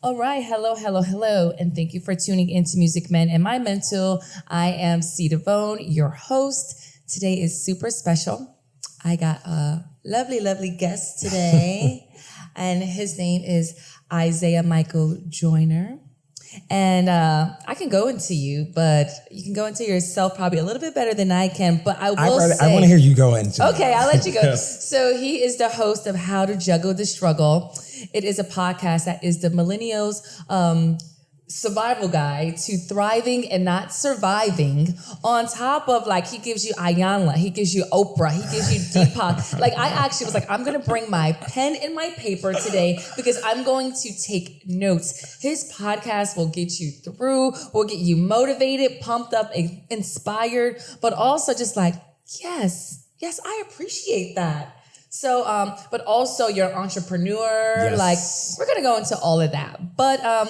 All right. Hello, hello, hello. And thank you for tuning into Music Men and My Mental. I am C. Devone, your host. Today is super special. I got a lovely, lovely guest today. And his name is Isaiah Michael Joyner. And I can go into you, but you can go into yourself probably a little bit better than I can. But I want to hear you go into it. Okay, I'll let you go. So he is the host of How to Juggle the Struggle. It is a podcast that is the millennials' survival guide to thriving and not surviving. On top of, like, he gives you Ayanla, he gives you Oprah, he gives you Deepak. Like, I actually was like, I'm going to bring my pen and my paper today because I'm going to take notes. His podcast will get you through, will get you motivated, pumped up, inspired, but also just like, yes, I appreciate that. So, but also you're an entrepreneur. Yes. Like, we're going to go into all of that. But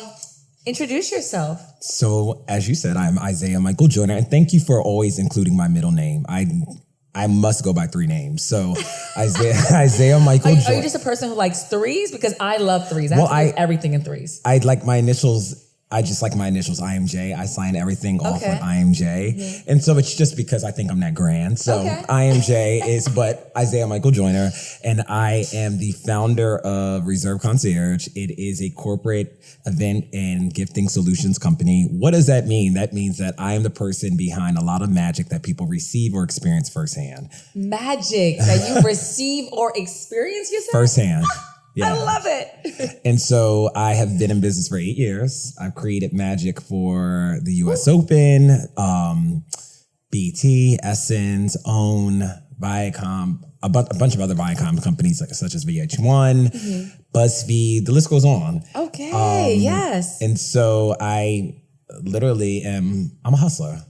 introduce yourself. So, as you said, I'm Isaiah Michael Joyner, and thank you for always including my middle name. I must go by 3 names. So, Isaiah Michael Joyner. Are you just a person who likes threes? Because I love threes. I have everything in threes. I like my initials. I just like my initials, IMJ. I sign everything off with IMJ. Mm-hmm. And so it's just because I think I'm that grand. So IMJ is, but Isaiah Michael Joyner, and I am the founder of Reserve Concierge. It is a corporate event and gifting solutions company. What does that mean? That means that I am the person behind a lot of magic that people receive or experience firsthand. Magic that you receive or experience yourself? Firsthand. Yeah. I love it. And so I have been in business for 8 years. I've created magic for the US Open, BT, Essence, OWN, Viacom, a bunch of other Viacom companies such as VH1, BuzzFeed, the list goes on. Okay, yes. And so I literally I'm a hustler.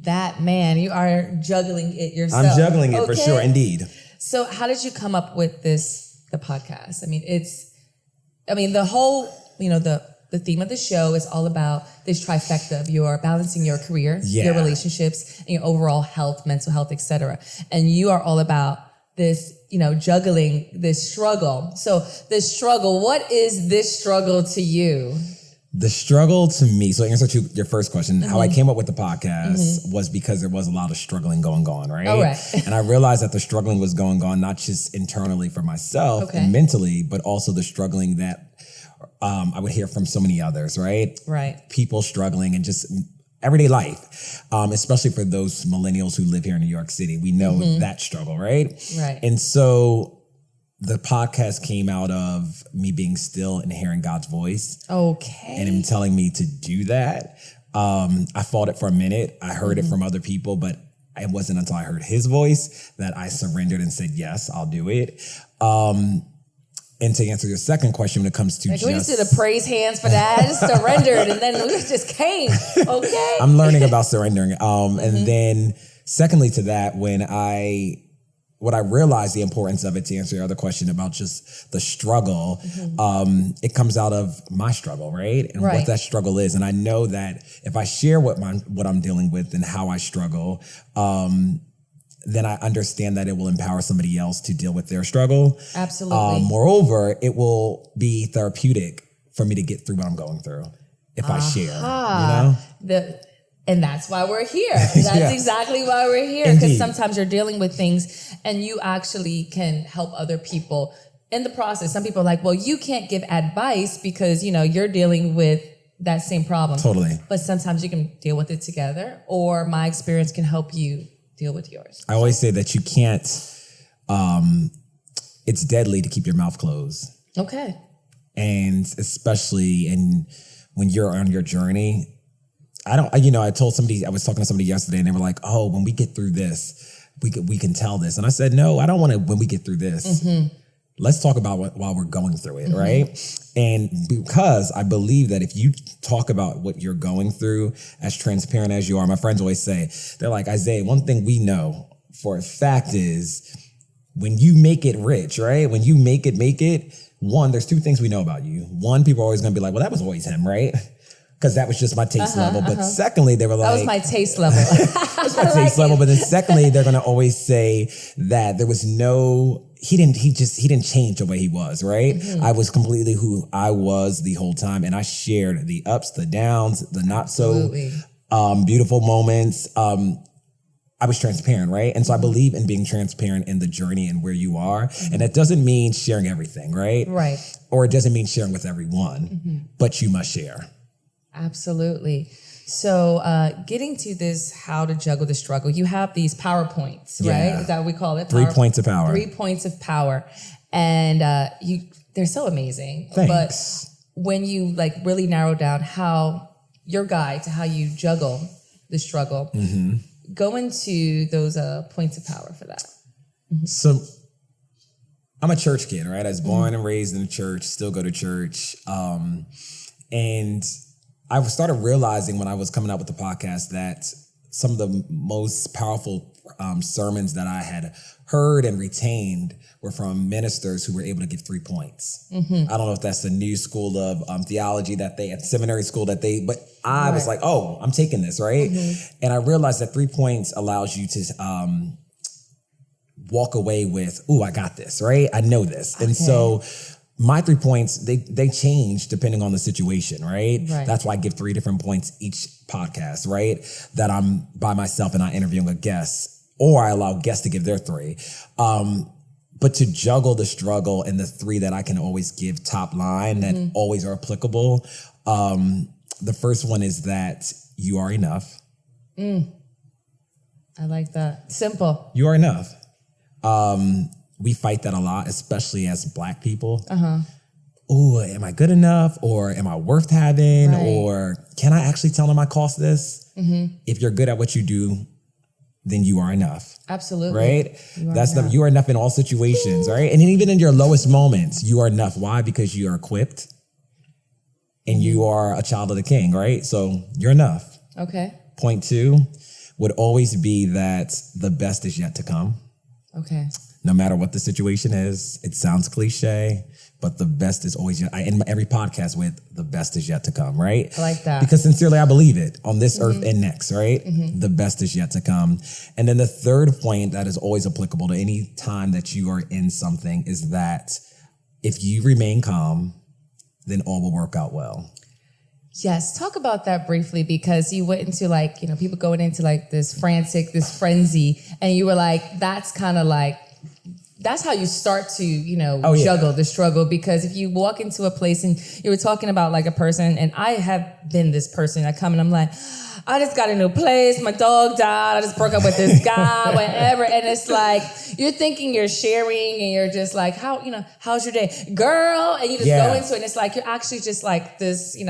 That man, you are juggling it yourself. I'm juggling it for sure, indeed. So how did you come up with the podcast? The whole, the theme of the show is all about this trifecta of your balancing your career, your relationships, and your overall health, mental health, etc. And you are all about this, juggling this struggle. So this struggle, what is this struggle to you? The struggle to me, so answer to your first question, how I came up with the podcast was because there was a lot of struggling going on, right? Oh, right. And I realized that the struggling was going on not just internally for myself and mentally, but also the struggling that I would hear from so many others, right? Right. People struggling and just everyday life, especially for those millennials who live here in New York City. We know that struggle, right? Right. And so the podcast came out of me being still and hearing God's voice. Okay. And him telling me to do that. I fought it for a minute. I heard it from other people, but it wasn't until I heard his voice that I surrendered and said, yes, I'll do it. And to answer your second question, when it comes to we just did the praise hands for that. I just surrendered and then we just came. Okay. I'm learning about surrendering. And then secondly to that, what I realized the importance of it, to answer your other question about just the struggle, it comes out of my struggle, right? And what that struggle is. And I know that if I share what I'm dealing with and how I struggle, then I understand that it will empower somebody else to deal with their struggle. Absolutely. Moreover, it will be therapeutic for me to get through what I'm going through if I share, And that's why we're here. That's exactly why we're here. Because sometimes you're dealing with things and you actually can help other people in the process. Some people are like, well, you can't give advice because, you're dealing with that same problem. Totally. But sometimes you can deal with it together, or my experience can help you deal with yours. I always say that you can't, it's deadly to keep your mouth closed. Okay. And especially when you're on your journey, I was talking to somebody yesterday and they were like, oh, when we get through this, we can tell this. And I said, no, I don't want to, when we get through this, let's talk about while we're going through it, right? And because I believe that if you talk about what you're going through as transparent as you are, my friends always say, they're like, Isaiah, one thing we know for a fact is when you make it rich, right? When you make it, one, there's 2 things we know about you. One, people are always going to be like, well, that was always him, right? Because that was just my taste level. But secondly, they were like... That was my taste level. That's my taste level. But then secondly, they're going to always say that there was no he didn't change the way he was, right? I was completely who I was the whole time. And I shared the ups, the downs, the not so beautiful moments. I was transparent, right? And so I believe in being transparent in the journey and where you are. And that doesn't mean sharing everything, right? Right. Or it doesn't mean sharing with everyone, but you must share. Absolutely. So getting to this, how to juggle the struggle, you have these PowerPoints, right? Is that what we call it? 3 points of power. 3 points of power. And they're so amazing. Thanks. But when you like really narrow down how your guide to how you juggle the struggle, go into those points of power for that. So I'm a church kid, right? I was born and raised in the church, still go to church. And I started realizing when I was coming out with the podcast that some of the most powerful sermons that I had heard and retained were from ministers who were able to give 3 points. I don't know if that's the new school of theology that they at seminary school but I was like, oh, I'm taking this, right? And I realized that 3 points allows you to walk away with, ooh, I got this, right? I know this. And so my 3 points, they change depending on the situation, right? That's why I give 3 different points each podcast, right? That I'm by myself and I interviewing a guest, or I allow guests to give their 3. But to juggle the struggle and the 3 that I can always give top line that always are applicable. The first one is that you are enough. I like that. Simple. You are enough. We fight that a lot, especially as Black people. Oh, am I good enough? Or am I worth having? Or can I actually tell them I cost this? If you're good at what you do, then you are enough. Absolutely. Right? You are enough in all situations, right? And even in your lowest moments, you are enough. Why? Because you are equipped and you are a child of the King, right? So you're enough. Okay. Point 2 would always be that the best is yet to come. Okay. No matter what the situation is, it sounds cliche, but the best is always yet. I end every podcast with the best is yet to come, right? I like that. Because sincerely, I believe it on this earth and next, right? The best is yet to come. And then the third point that is always applicable to any time that you are in something is that if you remain calm, then all will work out well. Yes. Talk about that briefly, because you went into people going into this frenzy, and you were like, that's kind of like, that's how you start to, juggle the struggle. Because if you walk into a place and you were talking about like a person, and I have been this person, I come and I'm like, I just got a new place. My dog died. I just broke up with this guy, whatever. And it's like, you're thinking you're sharing and you're just like, how's your day? Girl. And you just go into it. And it's like, you're actually just like this,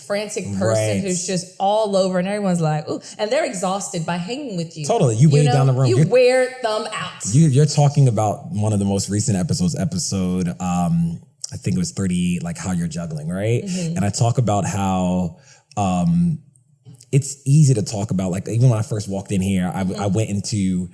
frantic person who's just all over, and everyone's like, ooh, and they're exhausted by hanging with you. Totally. You weigh down the room. You wear them out. You're talking about one of the most recent episode, I think it was 38, like how you're juggling, right? And I talk about how, it's easy to talk about, like, even when I first walked in here, I went into,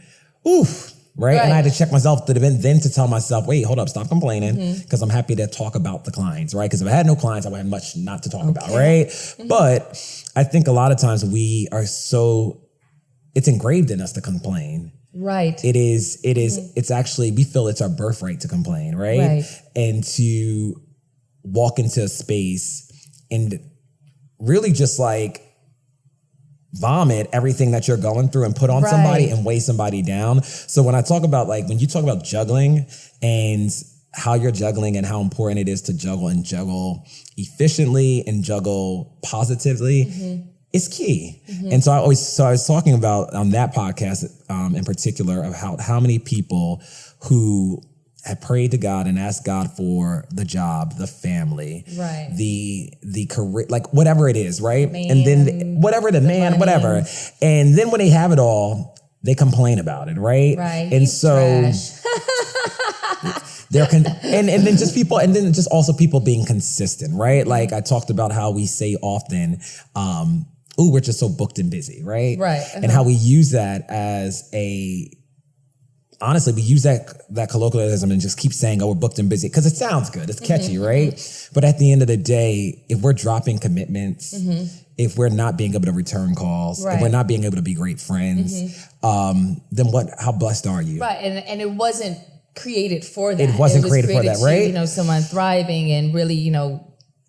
right? And I had to check myself then to tell myself, wait, hold up, stop complaining, because I'm happy to talk about the clients, right? Because if I had no clients, I would have much not to talk about, right? But I think a lot of times we are it's engraved in us to complain. Right. It's actually, we feel it's our birthright to complain, right? And to walk into a space and really just like vomit everything that you're going through and put on somebody and weigh somebody down. So when I talk about when you talk about juggling and how you're juggling and how important it is to juggle efficiently and juggle positively, it's key. And so I was talking about on that podcast in particular of how many people who have prayed to God and asked God for the job, the family, the career, like whatever it is, right? And then whatever the man, money. Whatever. And then when they have it all, they complain about it, right? And so and then just people, and then just also people being consistent, right? Like I talked about how we say often, we're just so booked and busy, right? And how we use that as honestly, we use that colloquialism and just keep saying, we're booked and busy, because it sounds good. It's catchy, right? But at the end of the day, if we're dropping commitments, if we're not being able to return calls, if we're not being able to be great friends, then how blessed are you? Right. And it wasn't created for that. It wasn't created for that, right? You know, someone thriving and really, you know,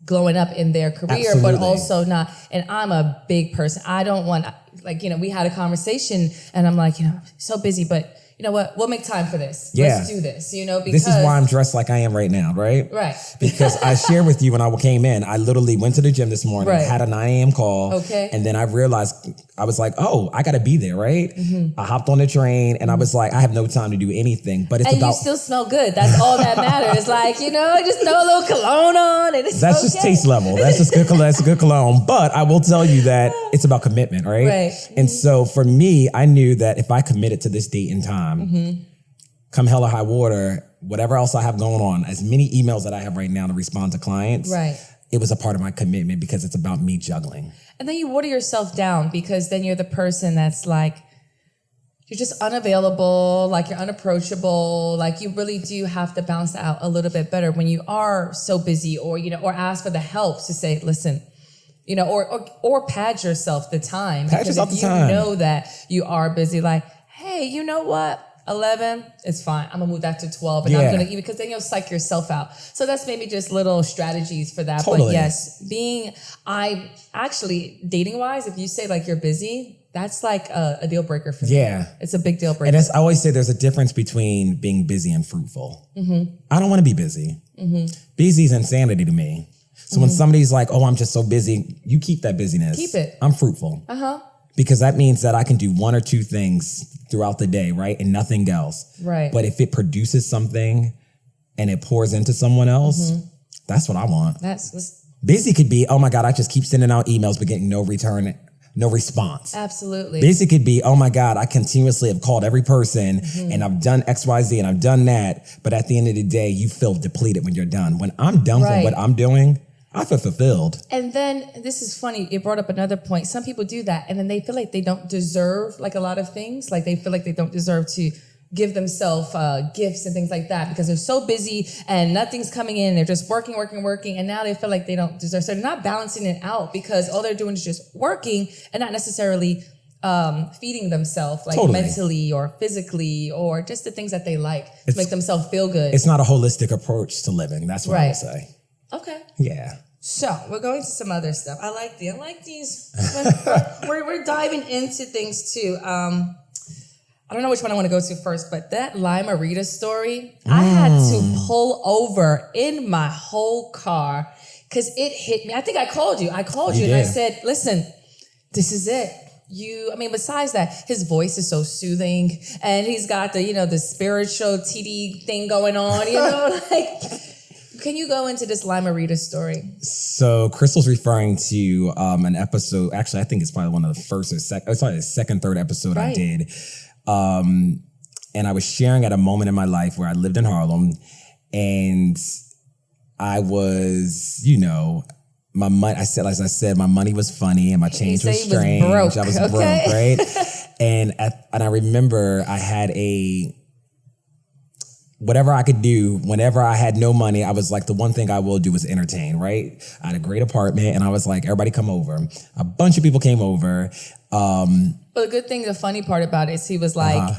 glowing up in their career, Absolutely. but also not. And I'm a big person. I don't want, like, you know, we had a conversation and I'm like, you know, so busy, but you know what? We'll make time for this. Yeah. Let's do this, you know, because this is why I'm dressed like I am right now, right? Right. Because I shared with you when I came in, I literally went to the gym this morning, Right. had a 9 a.m. call. Okay. And then I realized, I was like, oh, I got to be there, right? Mm-hmm. I hopped on the train and I was like, I have no time to do anything, but it's and about. you still smell good. That's all that matters. Like, you know, just throw a little cologne on and it's That's okay. just taste level. That's just good. That's good cologne. But I will tell you that it's about commitment, right? Right. And so for me, I knew that if I committed to this date and time, come hell or high water, whatever else I have going on, as many emails that I have right now to respond to clients, Right. it was a part of my commitment because it's about me juggling. And then you water yourself down because then you're the person that's like, you're just unavailable, like you're unapproachable, like you really do have to balance out a little bit better when you are so busy or, you know, or ask for the help to say, listen, you know, or pad yourself the time. Pad because yourself if the time. you know that you are busy, like, hey, you know what? 11, it's fine. I'm gonna move that to 12 and I'm Yeah. gonna eat because then you'll psych yourself out. So that's maybe just little strategies for that. Totally. But yes, I actually dating wise, if you say like you're busy, that's like a deal breaker for me. Yeah. It's a big deal breaker. And as I always say, there's a difference between being busy and fruitful. I don't want to be busy. Busy is insanity to me. So when somebody's like, oh, I'm just so busy, you keep that busyness. Keep it. I'm fruitful. Because that means that I can do one or two things throughout the day, right? And nothing else. Right. But if it produces something and it pours into someone else, that's what I want. that's Busy could be, oh my God, I just keep sending out emails but getting no return, no response. absolutely. Busy could be, oh my God, I continuously have called every person and I've done X, Y, Z and I've done that. But at the end of the day, you feel depleted when you're done. When I'm done Right. with what I'm doing, I feel fulfilled. And then this is funny. It brought up another point. Some people do that and then they feel like they don't deserve like a lot of things. Like they feel like they don't deserve to give themselves gifts and things like that because they're so busy and nothing's coming in. They're just working. And now they feel like they don't deserve. So they're not balancing it out because all they're doing is just working and not necessarily feeding themselves like Totally. mentally or physically or just the things that they like to make themselves feel good. It's not a holistic approach to living. That's what I Right. would say. Okay. Yeah. So we're going to some other stuff. I like these. we're diving into things too. I don't know which one I want to go to first, but that Morita story, I had to pull over in my whole car because it hit me. I think I called you. You And I did. said, listen, this is it. Besides that, his voice is so soothing and he's got the spiritual TD thing going on, like, can you go into this Morita story? So Crystal's referring to an episode. Actually, I think it's probably one of the first or second, third episode I Right. did. And I was sharing at a moment in my life where I lived in Harlem and I was, my money, as I said, my money was funny and my change was said he was strange. broke, I was okay? broke, right? and I remember I had whatever I could do, whenever I had no money, I was like, the one thing I will do is entertain, right? I had a great apartment and I was like, everybody come over. A bunch of people came over. But the funny part about it is he was like,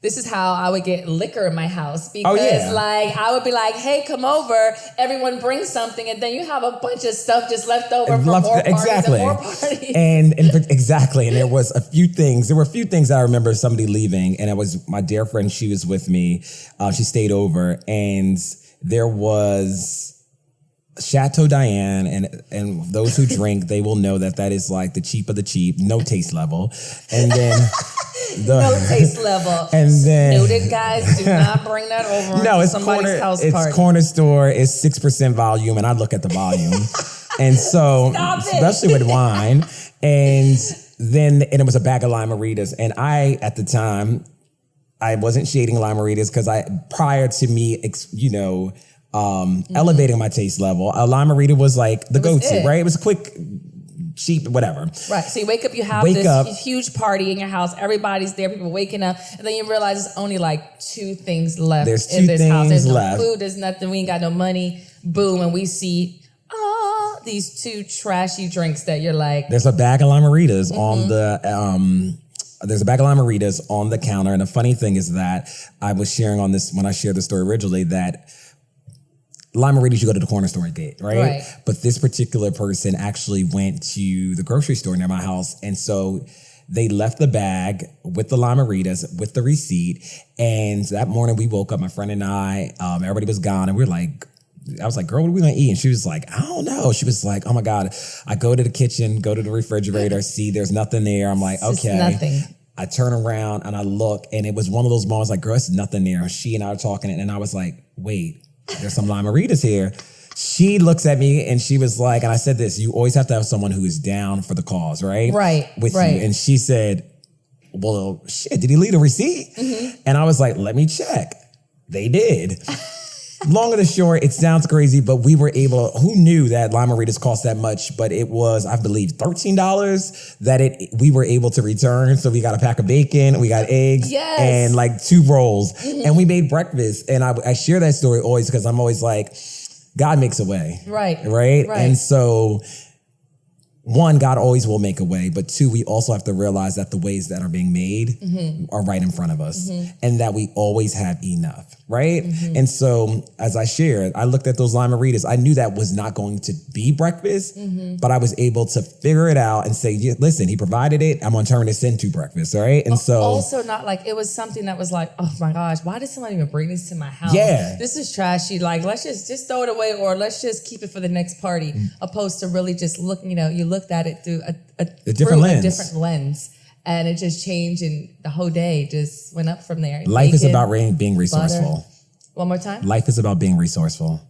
this is how I would get liquor in my house because I would be like, hey, come over. Everyone brings something. And then you have a bunch of stuff just left over from more parties exactly. and more parties. And exactly. And there were a few things that I remember somebody leaving and it was my dear friend. She was with me. She stayed over and there was Chateau Diane, and those who drink, they will know that is like the cheap of the cheap, no taste level. And then no taste level. And then noted, guys, do not bring that over no, to it's somebody's house party. It's corner store, it's 6% volume, and I look at the volume. And so especially with wine. And it was a bag of Morita. And I, at the time, I wasn't shading Morita because prior to me, elevating my taste level, a Morita was like the go-to, right? It was a quick, cheap, whatever. Right. So you wake up, you have this huge party in your house. Everybody's there, people waking up, and then you realize there's only like 2 things left in this house. There's no food, there's nothing, we ain't got no money. Boom, and we see these 2 trashy drinks that you're like. There's a bag of Morita on the there's a bag of Morita's on the counter. And the funny thing is that I was sharing on this, when I shared the story originally, that Morita's, you go to the corner store and get, right? But this particular person actually went to the grocery store near my house. And so they left the bag with the Morita's, with the receipt. And that morning we woke up, my friend and I, everybody was gone. And we were like, I was like, girl, what are we going to eat? And she was like, I don't know. She was like, oh my God. I go to the kitchen, go to the refrigerator, see there's nothing there. I'm like, it's okay. Nothing. I turn around and I look, and it was one of those moments like, girl, there's nothing there. She and I were talking, and I was like, wait, there's some Morita's here. She looks at me and she was like, and I said this, you always have to have someone who is down for the cause, right? Right. With you. And she said, well, shit, did he leave a receipt? And I was like, let me check. They did. Long and the short, it sounds crazy, but we were able, who knew that Morita's cost that much? But it was, I believe, $13 that we were able to return. So we got a pack of bacon, we got eggs, and like 2 rolls. And we made breakfast. And I share that story always because I'm always like, God makes a way. Right. And so, 1, God always will make a way. But 2, we also have to realize that the ways that are being made are right in front of us and that we always have enough, right? And so, as I shared, I looked at those Morita's. I knew that was not going to be breakfast, but I was able to figure it out and say, yeah, listen, he provided it. I'm going to turn this into breakfast, right? And so... Also not like, it was something that was like, oh my gosh, why did someone even bring this to my house? Yeah. This is trashy. Like, let's just throw it away, or let's just keep it for the next party, opposed to really just looking, you looked at it through a different lens, and it just changed, and the whole day just went up from there. Life is about being resourceful. Butter. One more time. Life is about being resourceful.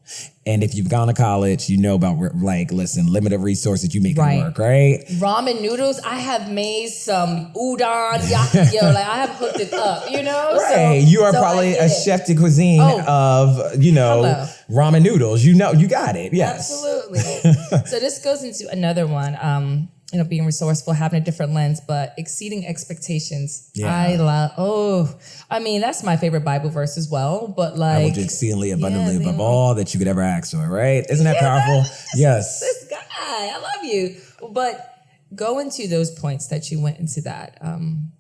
And if you've gone to college, you know about, like, listen, limited resources, you make it work, right? Ramen noodles, I have made some udon, like I have hooked it up, Right. So, you are probably a chef de cuisine of, ramen noodles. You got it. Yes. Absolutely. So this goes into another one. Being resourceful, having a different lens, but exceeding expectations. Yeah. That's my favorite Bible verse as well. But like, I will do exceedingly abundantly above all that you could ever ask for, right? Isn't that powerful? Yes. This guy, I love you. But go into those points that you went into that.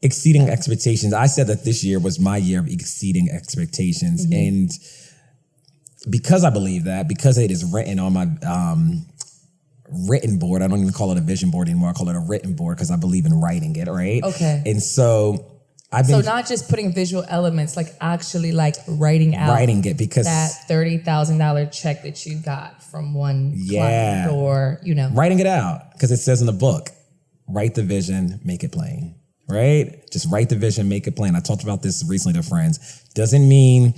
Exceeding expectations. I said that this year was my year of exceeding expectations. And because I believe that, because it is written on my written board. I don't even call it a vision board anymore. I call it a written board because I believe in writing it, right? Okay. And so So not just putting visual elements, like actually like writing it, because that $30,000 check that you got from one client, or writing it out, because it says in the book, write the vision, make it plain, right? Just write the vision, make it plain. I talked about this recently to friends. Doesn't mean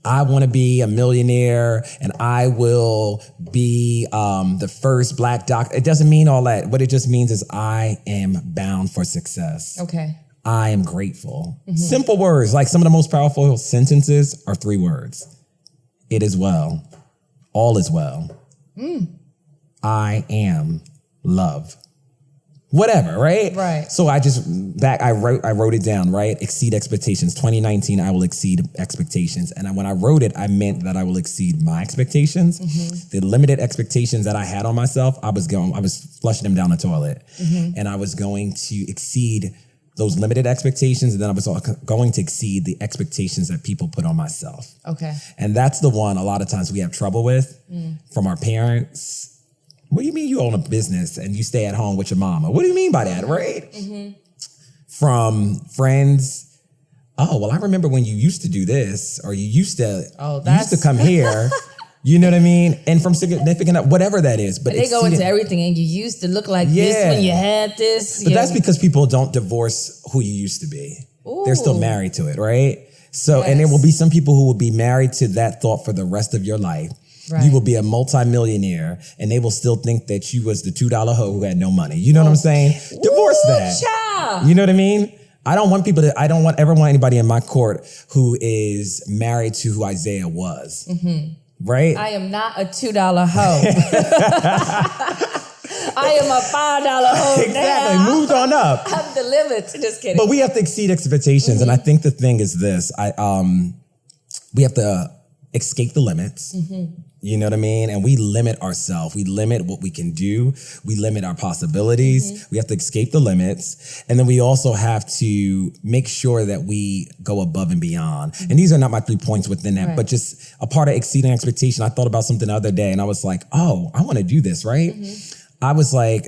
I want to be a millionaire and I will be the first Black doctor. It doesn't mean all that. What it just means is I am bound for success. Okay. I am grateful. Simple words. Like, some of the most powerful sentences are 3 words. It is well. All is well. I am love. Whatever, right? Right. So I wrote it down, right? Exceed expectations. 2019, I will exceed expectations. And when I wrote it, I meant that I will exceed my expectations. The limited expectations that I had on myself, I was flushing them down the toilet. And I was going to exceed those limited expectations. And then I was going to exceed the expectations that people put on myself. Okay. And that's the one a lot of times we have trouble with from our parents. What do you mean you own a business and you stay at home with your mama? What do you mean by that, right? From friends. Oh, well, I remember when you used to do this, or you used to come here. You know what I mean? And from significant, whatever that is. But they go into everything, and you used to look like this when you had this. But that's because people don't divorce who you used to be. Ooh. They're still married to it, right? So, and there will be some people who will be married to that thought for the rest of your life. Right. You will be a multimillionaire, and they will still think that you was the $2 hoe who had no money. You know what I'm saying? Divorce that. Child. You know what I mean? I don't ever want anybody in my court who is married to who Isaiah was. Right? I am not a $2 hoe. I am a $5 hoe. Exactly. Now. Moved on up. I'm delivered. Just kidding. But we have to exceed expectations. And I think the thing is this. We have to escape the limits. You know what I mean? And we limit ourselves. We limit what we can do. We limit our possibilities. We have to escape the limits. And then we also have to make sure that we go above and beyond. And these are not my 3 points within that, but just a part of exceeding expectation. I thought about something the other day and I was like, oh, I want to do this, right? I was like,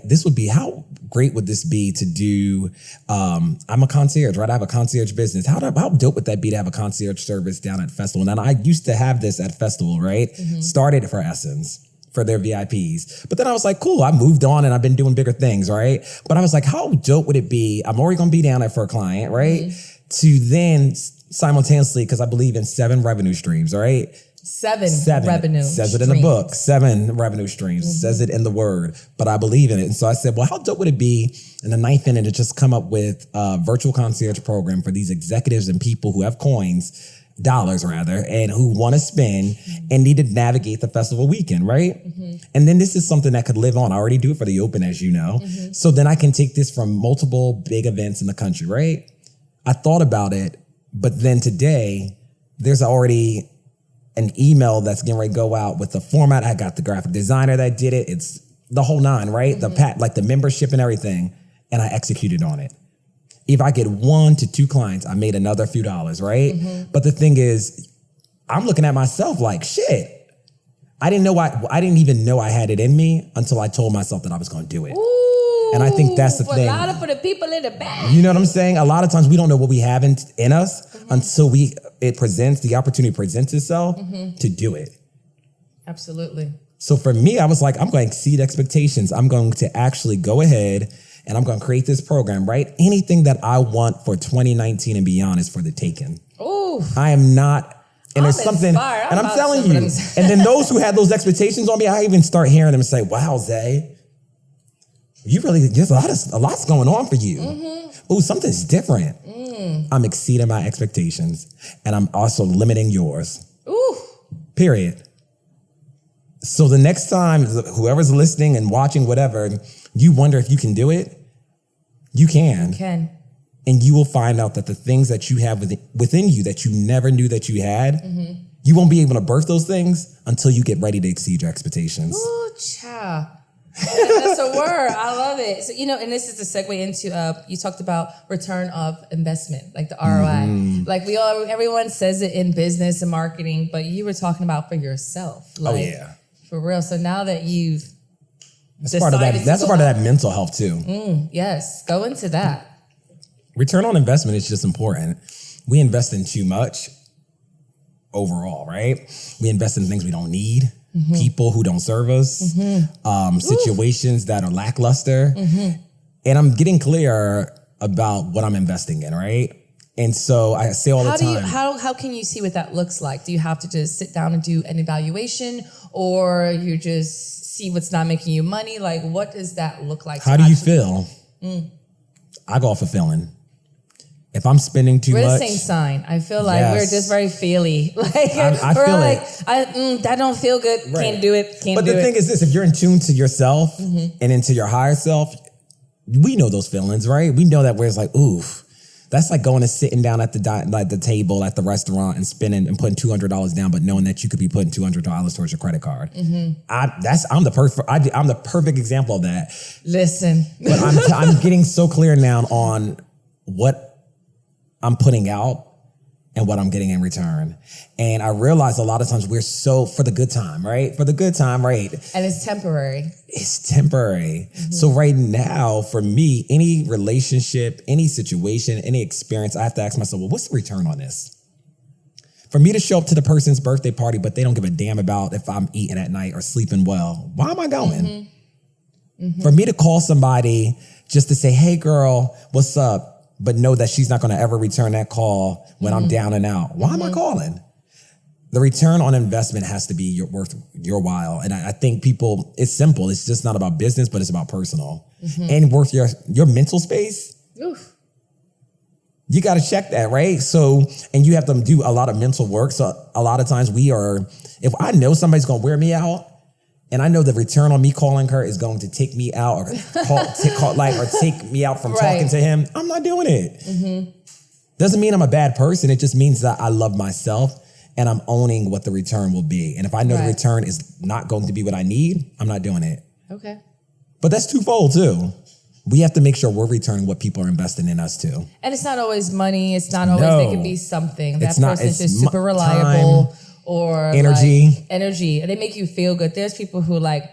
how great would this be to do? I'm a concierge, right? I have a concierge business. How dope would that be to have a concierge service down at Festival? And I used to have this at Festival, right? Started for Essence, for their VIPs. But then I was like, cool, I moved on and I've been doing bigger things, right? But I was like, how dope would it be? I'm already going to be down there for a client, right? To then simultaneously, because I believe in 7 revenue streams, right? Seven revenue says it in the book. 7 revenue streams says it in the word, but I believe in it. And so I said, well, how dope would it be in the 9th inning to just come up with a virtual concierge program for these executives and people who have dollars rather, and who want to spend and need to navigate the festival weekend, right? And then this is something that could live on. I already do it for the Open, as you know. So then I can take this from multiple big events in the country, right? I thought about it, but then today there's already an email that's getting ready to go out with the format. I got the graphic designer that did it. It's the whole 9, right? The membership and everything. And I executed on it. If I get 1 to 2 clients, I made another few dollars, right? But the thing is, I'm looking at myself like, shit. I didn't even know I had it in me until I told myself that I was going to do it. Ooh, and I think that's the thing. A lot for the people in the back. You know what I'm saying? A lot of times we don't know what we have in us until the opportunity presents itself to do it. Absolutely. So for me, I was like, I'm going to exceed expectations. I'm going to actually go ahead and I'm going to create this program, right? Anything that I want for 2019 and beyond is for the taking. Ooh. I am not. And there's something, inspired. and I'm telling you, and then those who had those expectations on me, I even start hearing them say, wow, Zay, you really, there's a lot's going on for you. Ooh, something's different. I'm exceeding my expectations, and I'm also limiting yours. Ooh. Period. So the next time, whoever's listening and watching, whatever, you wonder if you can do it, you can. You can. And you will find out that the things that you have within you that you never knew that you had, you won't be able to birth those things until you get ready to exceed your expectations. Ooh, child. That's a word. I love it. So, and this is a segue into, you talked about return of investment, like the ROI. Like everyone says it in business and marketing, but you were talking about for yourself. Like, oh, yeah. For real. So now that you've That's part of that mental health too. Yes. Go into that. Return on investment is just important. We invest in too much overall, right? We invest in things we don't need, people who don't serve us, situations that are lackluster. And I'm getting clear about what I'm investing in, right? And so I say all the time. How can you see what that looks like? Do you have to just sit down and do an evaluation, or you just see what's not making you money? Like, what does that look like? How do you feel? I go off of feeling. If I'm spending too much, we're the same sign. I feel like we're just very feely. Like I feel like that don't feel good. Right. Can't do it. But the thing is this: if you're in tune to yourself and into your higher self, we know those feelings, right? We know that where it's like, oof. That's like going and sitting down at the table at the restaurant and spending and putting $200 down, but knowing that you could be putting $200 towards your credit card. I'm the perfect example of that. Listen, but I'm getting so clear now on what I'm putting out and what I'm getting in return. And I realize a lot of times we're so for the good time, right? For the good time, right? And it's temporary. It's temporary. So right now, for me, any relationship, any situation, any experience, I have to ask myself, well, what's the return on this? For me to show up to the person's birthday party, but they don't give a damn about if I'm eating at night or sleeping well, why am I going? For me to call somebody just to say, hey girl, what's up? But know that she's not going to ever return that call when I'm down and out. Why am I calling? The return on investment has to be worth your while. And I think people, it's simple. It's just not about business, but it's about personal. And worth your mental space. Oof. You got to check that, right? So, and you have to do a lot of mental work. So a lot of times if I know somebody's going to wear me out, and I know the return on me calling her is going to take me out or take me out from talking to him, I'm not doing it. Doesn't mean I'm a bad person. It just means that I love myself and I'm owning what the return will be. And if I know the return is not going to be what I need, I'm not doing it. Okay. But that's twofold too. We have to make sure we're returning what people are investing in us too. And it's not always money. It's not always, it could be something. That person's just super reliable time, or energy. Energy. And they make you feel good. There's people who like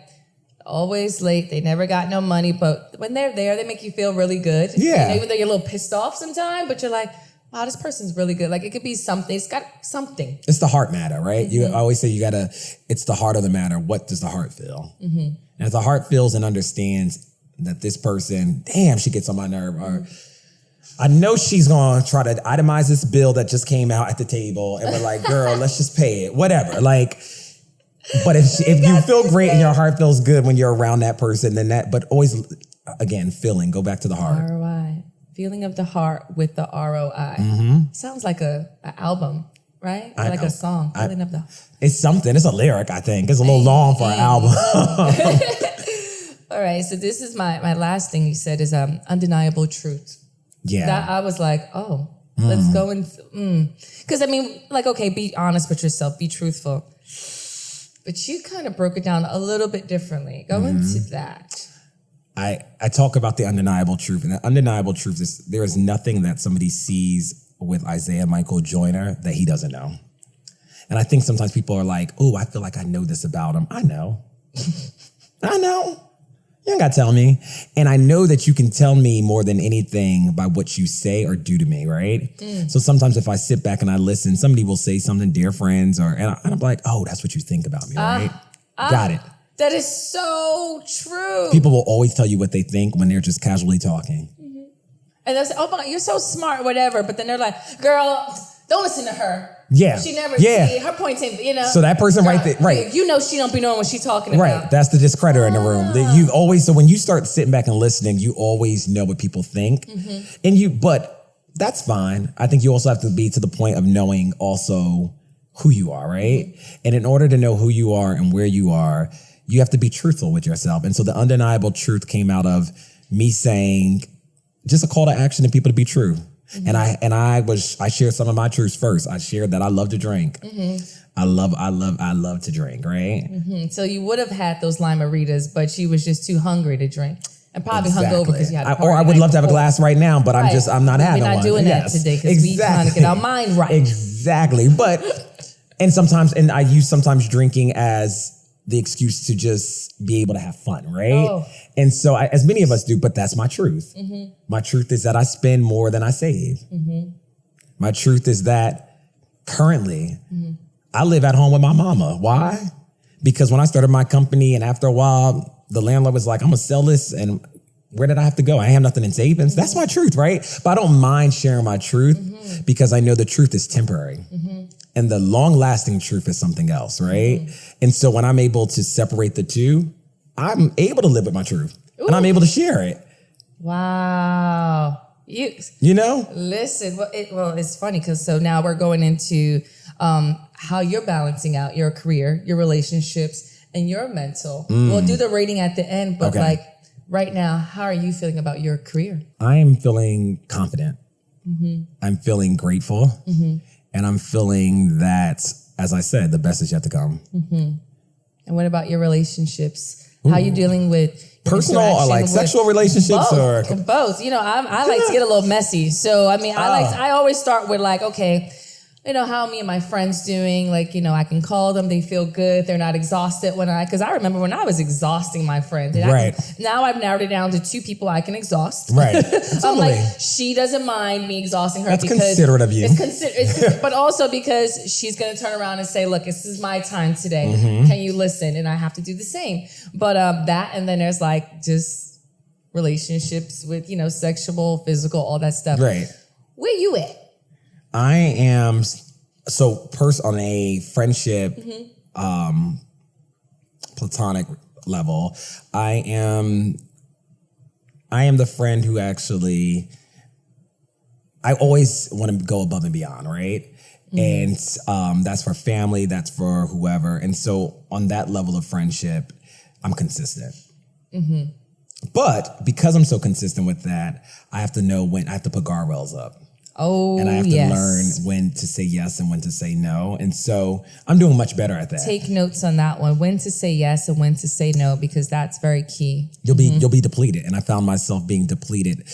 always late. They never got no money. But when they're there, they make you feel really good. Yeah. And even though you're a little pissed off sometimes, but you're like, wow, this person's really good. Like it could be something. It's got something. It's the heart matter, right? You always say it's the heart of the matter. What does the heart feel? And if the heart feels and understands that this person, damn, she gets on my nerve, or I know she's going to try to itemize this bill that just came out at the table, and we're like, girl, let's just pay it, whatever. Like, but if you feel great and your heart feels good when you're around that person, then but always, again, feeling, go back to the heart. ROI. Feeling of the heart with the ROI. Sounds like an album, right? Or like a song. Feeling of the. It's something. It's a lyric, I think. It's a little long for an album. All right. So this is my last thing you said is undeniable truth. Yeah. That I was like, let's go and. Because I mean, like, okay, be honest with yourself. Be truthful. But you kind of broke it down a little bit differently. Go into that. I talk about the undeniable truth, and the undeniable truth is there is nothing that somebody sees with Isaiah Michael Joyner that he doesn't know. And I think sometimes people are like, oh, I feel like I know this about him. I know. I know. You ain't got to tell me. And I know that you can tell me more than anything by what you say or do to me, right? So sometimes if I sit back and I listen, somebody will say something, dear friends, and I'm like, oh, that's what you think about me, right? Got it. That is so true. People will always tell you what they think when they're just casually talking. And they'll say, oh my God, you're so smart, whatever. But then they're like, girl, don't listen to her. Yeah. She never see her points in, So that person right there, right. You know she don't be knowing what she's talking about. Right. That's the discreditor in the room. So when you start sitting back and listening, you always know what people think. But that's fine. I think you also have to be to the point of knowing also who you are, right? And in order to know who you are and where you are, you have to be truthful with yourself. And so the undeniable truth came out of me saying just a call to action to people to be true. And I shared some of my truths first. I shared that I love to drink. I love to drink, right? So you would have had those lime Moritas, but she was just too hungry to drink. And probably hungover because you had a party. Or I would love to have a glass right now, but I'm not having one. We're not doing that today because we trying to get our mind right. Exactly. And I use sometimes drinking as the excuse to just be able to have fun, right? And so as many of us do, but that's my truth. My truth is that I spend more than I save. My truth is that currently I live at home with my mama. Why? Because when I started my company and after a while, the landlord was like, I'm gonna sell this, and where did I have to go? I have nothing in savings. That's my truth, right? But I don't mind sharing my truth because I know the truth is temporary. And the long-lasting truth is something else, right? And so when I'm able to separate the two, I'm able to live with my truth. And I'm able to share it. Wow. You know? Listen, it's funny because so now we're going into how you're balancing out your career, your relationships, and your mental. We'll do the rating at the end, but like right now, how are you feeling about your career? I am feeling confident. I'm feeling grateful. And I'm feeling that, as I said, the best is yet to come. And what about your relationships? How are you dealing with personal or like sexual relationships? Both. Or both. You know, I like to get a little messy. So I mean, I always start with like, okay, you know, how are me and my friends doing? Like, you know, I can call them. They feel good. They're not exhausted because I remember when I was exhausting my friends. And now I've narrowed it down to 2 people I can exhaust. Right. I'm like, she doesn't mind me exhausting her. That's because considerate of you. But also because she's going to turn around and say, look, this is my time today. Can you listen? And I have to do the same. But that, and then there's like just relationships with, you know, sexual, physical, all that stuff. Right. Where you at? I am on a friendship, platonic level. I am the friend who actually, I always want to go above and beyond, right? And that's for family, that's for whoever. And so on that level of friendship, I'm consistent. But because I'm so consistent with that, I have to know when I have to put guardrails up. Oh, and I have to learn when to say yes and when to say no. And so I'm doing much better at that. Take notes on that one. When to say yes and when to say no, because that's very key. You'll be depleted. And I found myself being depleted,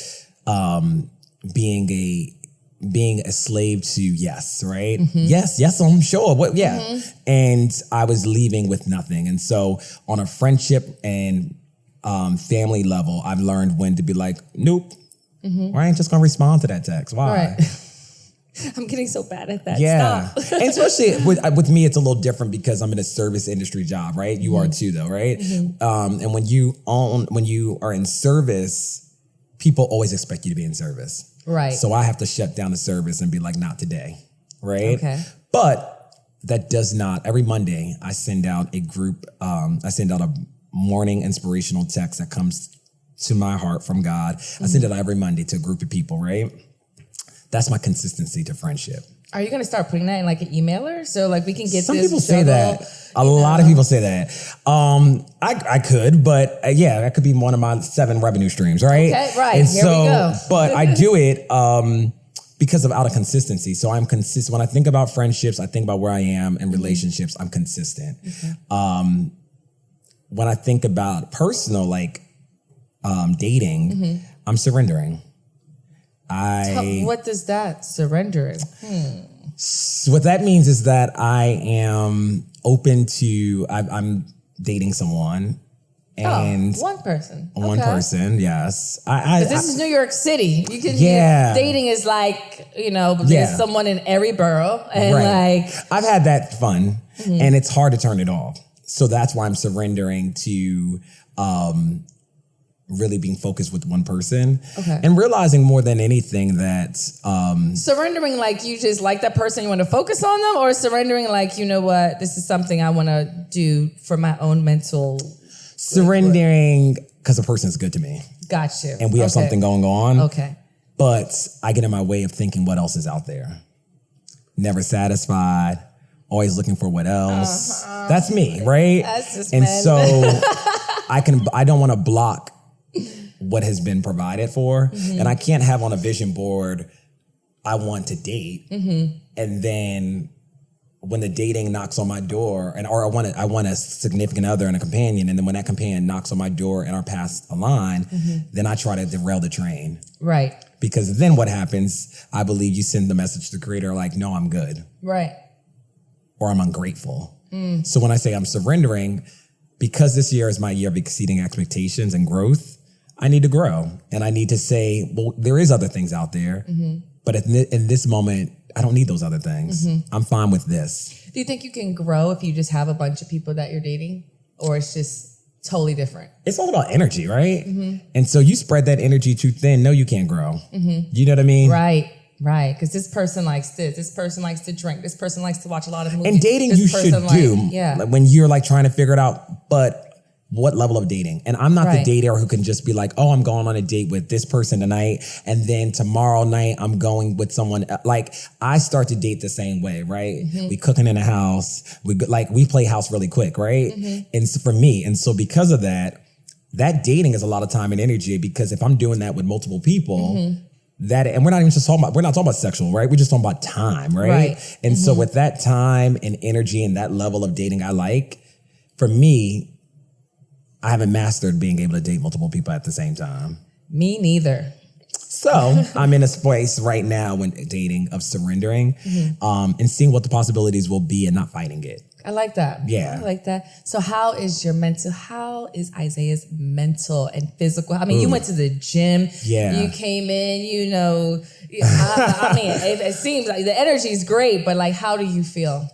being a slave to yes, right? Yes, I'm sure. What? Yeah. And I was leaving with nothing. And so on a friendship and family level, I've learned when to be like, nope. I ain't just gonna respond to that text. Why? Right. I'm getting so bad at that. Yeah. Stop. And especially with me, it's a little different because I'm in a service industry job, right? You are too, though, right? And when you are in service, people always expect you to be in service. Right. So I have to shut down the service and be like, not today, right? Okay. But that does not, every Monday, I send out a morning inspirational text that comes to my heart from God. I send it out every Monday to a group of people, right? That's my consistency to friendship. Are you going to start putting that in like an emailer? So like we can get Some this people say juggle, that. A lot of people say that. I could, but that could be one of my 7 revenue streams, right? Okay, right. And Here we go. But I do it because of out of consistency. So I'm consistent. When I think about friendships, I think about where I am in relationships. I'm consistent. When I think about personal, like dating, I'm surrendering. What does that surrendering? So what that means is that I am open to, I'm dating someone and one person. One person, yes. This is New York City. You can dating is like, there's someone in every borough and like I've had that fun and it's hard to turn it off. So that's why I'm surrendering to really being focused with one person and realizing more than anything that surrendering, like you just like that person, you want to focus on them, or surrendering like, you know what, this is something I want to do for my own mental. Surrendering because the person is good to me. Got you. And we have something going on. Okay. But I get in my way of thinking what else is out there. Never satisfied, always looking for what else. That's me, right? That's just and so I don't want to block what has been provided for. And I can't have on a vision board, I want to date. And then when the dating knocks on my door or I want a significant other and a companion. And then when that companion knocks on my door and our paths align, then I try to derail the train. Right. Because then what happens, I believe you send the message to the creator like, no, I'm good. Right. Or I'm ungrateful. So when I say I'm surrendering, because this year is my year of exceeding expectations and growth, I need to grow. And I need to say, well, there is other things out there. But in this moment, I don't need those other things. I'm fine with this. Do you think you can grow if you just have a bunch of people that you're dating? Or it's just totally different? It's all about energy, right? And so you spread that energy too thin, no, you can't grow. You know what I mean? Right. Because this person likes this person likes to drink, this person likes to watch a lot of movies. And dating you should do like, when you're like trying to figure it out, but what level of dating? And I'm not the dater who can just be like, oh, I'm going on a date with this person tonight, and then tomorrow night I'm going with someone. Like I start to date the same way, right? We cooking in a house, we play house really quick, right? And so for me, and so because of that dating is a lot of time and energy, because if I'm doing that with multiple people, and we're not talking about sexual, right? We're just talking about time, right? And so with that time and energy and that level of dating for me, I haven't mastered being able to date multiple people at the same time. Me neither. So I'm in a space right now when dating of surrendering and seeing what the possibilities will be and not fighting it. I like that. Yeah. I like that. So how is Isaiah's mental and physical? I mean, you went to the gym. Yeah. You came in, I mean, it seems like the energy is great, but like, how do you feel?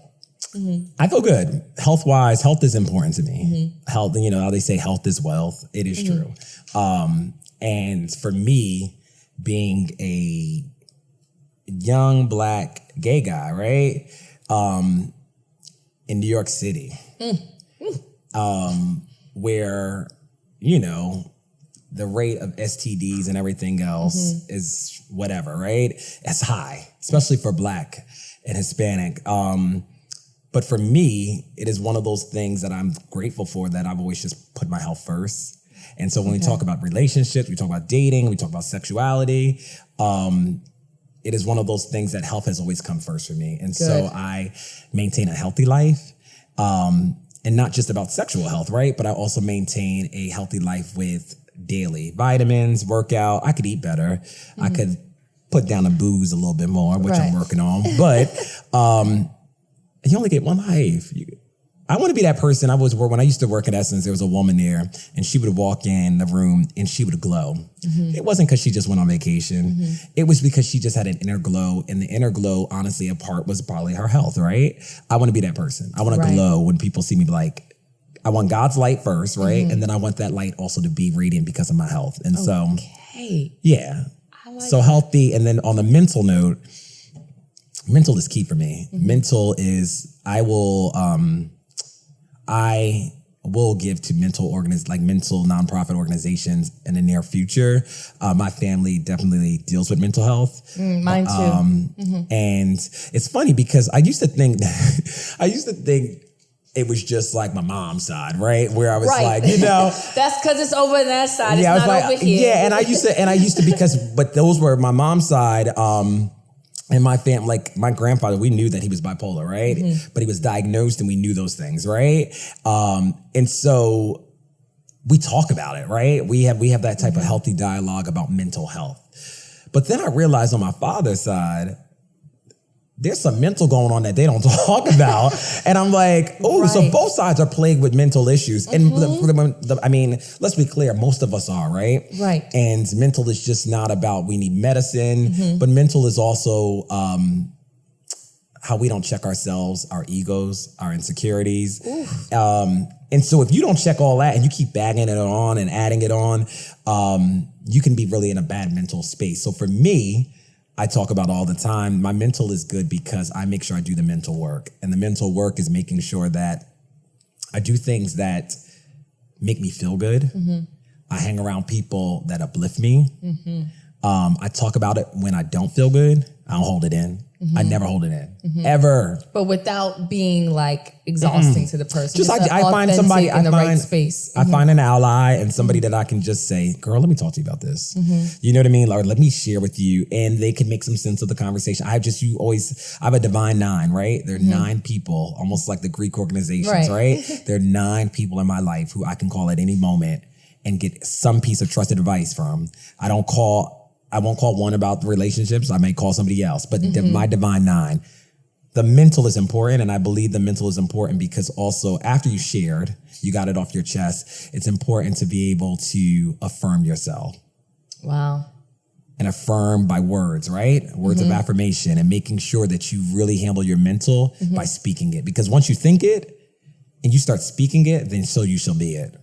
I feel good. Health-wise, health is important to me. Health, how they say health is wealth. It is true. And for me, being a young Black gay guy, right? In New York City, where, the rate of STDs and everything else is whatever, right? It's high, especially for Black and Hispanic. But for me, it is one of those things that I'm grateful for, that I've always just put my health first. And so when we talk about relationships, we talk about dating, we talk about sexuality, it is one of those things that health has always come first for me. And so I maintain a healthy life. And not just about sexual health, right? But I also maintain a healthy life with daily vitamins, workout. I could eat better. I could put down the booze a little bit more, which I'm working on. But you only get one life. I want to be that person. When I used to work at Essence, there was a woman there and she would walk in the room and she would glow. It wasn't because she just went on vacation. It was because she just had an inner glow, and the inner glow, honestly, a part was probably her health, right? I want to be that person. I want to glow when people see me, like, I want God's light first, right? And then I want that light also to be radiant because of my health. And so, yeah. So healthy. And then on the mental note, mental is key for me. Mental is, I will give to mental nonprofit organizations in the near future. My family definitely deals with mental health. Mine too. And it's funny because I used to think it was just like my mom's side, right? Where I was like, that's because it's over on that side. Yeah, it's not over here. Yeah, and I used to but those were my mom's side. And my family, like my grandfather, we knew that he was bipolar, right? But he was diagnosed and we knew those things, right? And so we talk about it, right? We have that type of healthy dialogue about mental health. But then I realized on my father's side, there's some mental going on that they don't talk about. And I'm like, so both sides are plagued with mental issues. And I mean, let's be clear, most of us are, right? Right. And mental is just not about we need medicine, but mental is also how we don't check ourselves, our egos, our insecurities. And so if you don't check all that and you keep bagging it on and adding it on, you can be really in a bad mental space. So for me, I talk about all the time, my mental is good because I make sure I do the mental work. And the mental work is making sure that I do things that make me feel good. I hang around people that uplift me. I talk about it when I don't feel good. I don't hold it in. I never hold it in, ever. But without being like exhausting to the person. Just I find somebody in the right space. I find an ally and somebody that I can just say, girl, let me talk to you about this. You know what I mean? Or let me share with you, and they can make some sense of the conversation. I have a divine 9, right? There are 9 people, almost like the Greek organizations, right? There are 9 people in my life who I can call at any moment and get some piece of trusted advice from. I won't call one about relationships. I may call somebody else, but my divine 9, the mental is important. And I believe the mental is important because also after you shared, you got it off your chest. It's important to be able to affirm yourself. Wow. And affirm by words, right? Words of affirmation, and making sure that you really handle your mental by speaking it. Because once you think it and you start speaking it, then so you shall be it.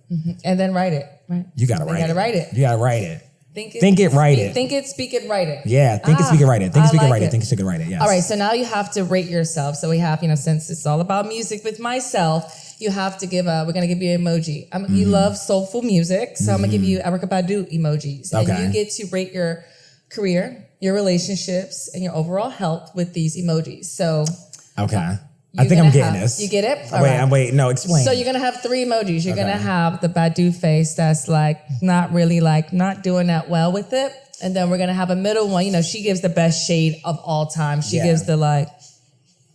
And then write it, right? You got to write it. You got to write it. Think it, write it. Think it, speak it, write it. Yeah, think it, speak it, write it. Think it, speak it, write it. Think it, speak it, write it. Yes. All right, so now you have to rate yourself. So we have, since it's all about music with myself, you have to we're going to give you an emoji. You love soulful music, so I'm going to give you Erykah Badu emojis. And you get to rate your career, your relationships, and your overall health with these emojis. So. Okay. I think I'm getting this. You get it? Wait, no, explain. So you're going to have 3 emojis. You're going to have the Badu face that's like not really like not doing that well with it. And then we're going to have a middle one. She gives the best shade of all time. She gives the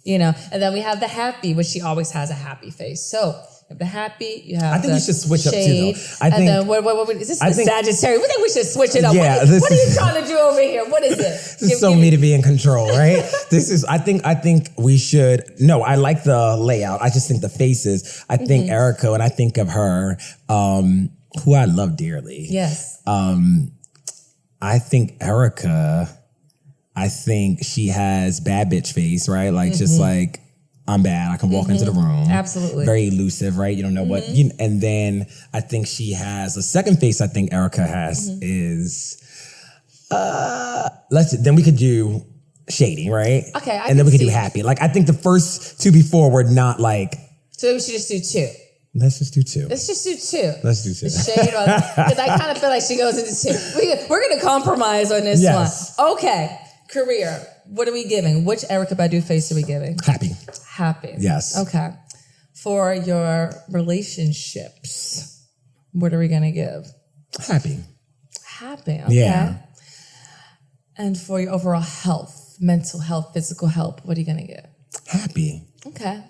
and then we have the happy, which she always has a happy face. So you have the happy, you have I think we should switch shade, up too, though. And then what is this the Sagittarius? We think we should switch it up. Yeah, what are you trying to do over here? What is it? This is so me to be in control, right? I think we should, no, I like the layout. I just think the faces, I think Erykah, and I think of her, who I love dearly. Yes. I think Erykah, she has bad bitch face, right? Like just like, I'm bad. I can walk into the room. Then very elusive, right? You don't know what. And then I think she has a second face. I think Erykah has is. Then we could do shady, right? Okay, and then we could do happy. Like I think the first 2 before were not like. So we should just do 2. Let's just do 2. Let's just do 2. Let's do 2. Shade on, because I kind of feel like she goes into 2. We're going to compromise on this one. Okay, career. What are we giving? Which Erykah Badu face are we giving? Happy. Yes. Okay. For your relationships, what are we going to give? Happy. Okay. Yeah. And for your overall health, mental health, physical health, what are you going to get? Happy. Okay.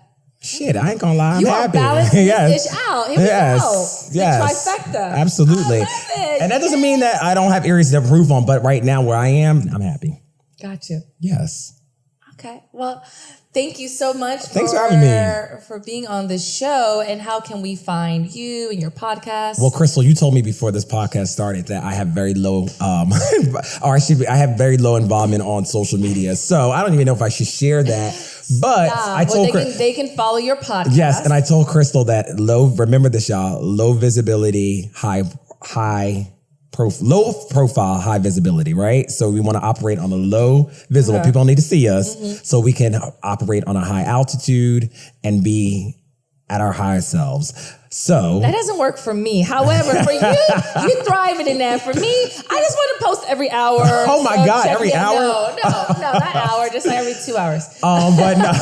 Shit, I ain't gonna lie, I'm you happy. You are balancing yes. this dish out. Here we go. Yes. The trifecta. Absolutely. I love it. And that doesn't mean that I don't have areas to improve on, but right now where I am, I'm happy. Gotcha. Yes. Okay. Well, thank you so much Thanks for having me. For being on this show. And how can we find you and your podcast? Well, Crystal, you told me before this podcast started that I have very low, I have very low involvement on social media. So I don't even know if I should share that. But I told they can follow your podcast. Yes, and I told Crystal that remember this, y'all, low visibility, low profile, high visibility, right? So we want to operate on a low visible. People don't need to see us. So we can operate on a high altitude and be at our higher selves. So that doesn't work for me. However, for you thriving in that. For me, I just want to post every hour. Oh my God, every hour? No, not hour, just like every 2 hours. But no,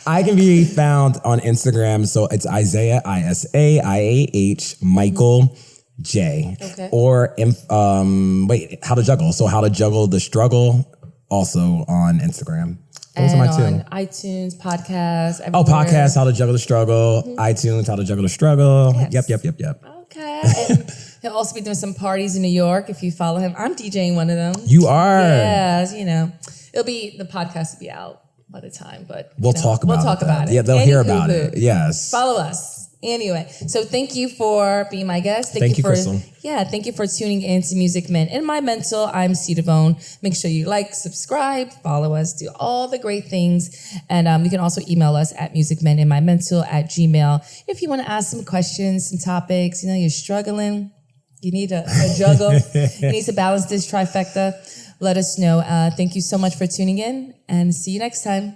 I can be found on Instagram. So it's Isaiah, ISAIAH, Michael J. Okay. Or How to Juggle. So How to Juggle the Struggle, also on Instagram. Those and are my two. On iTunes, podcasts, everywhere. Oh, podcast, How to Juggle the Struggle. iTunes, How to Juggle the Struggle. Yes. Yep. Okay. And he'll also be doing some parties in New York if you follow him. I'm DJing one of them. You are? Yes, the podcast will be out by the time, but we'll talk about it. Yeah, they'll hear about it. Yes. Follow us. Anyway, so thank you for being my guest. Thank you, Crystal. Yeah, thank you for tuning in to Music Men in My Mental. I'm C. Devone. Make sure you like, subscribe, follow us, do all the great things. And you can also email us at musicmeninmymental@gmail.com if you want to ask some questions, some topics. You're struggling, you need a juggle, you need to balance this trifecta. Let us know. Thank you so much for tuning in, and see you next time.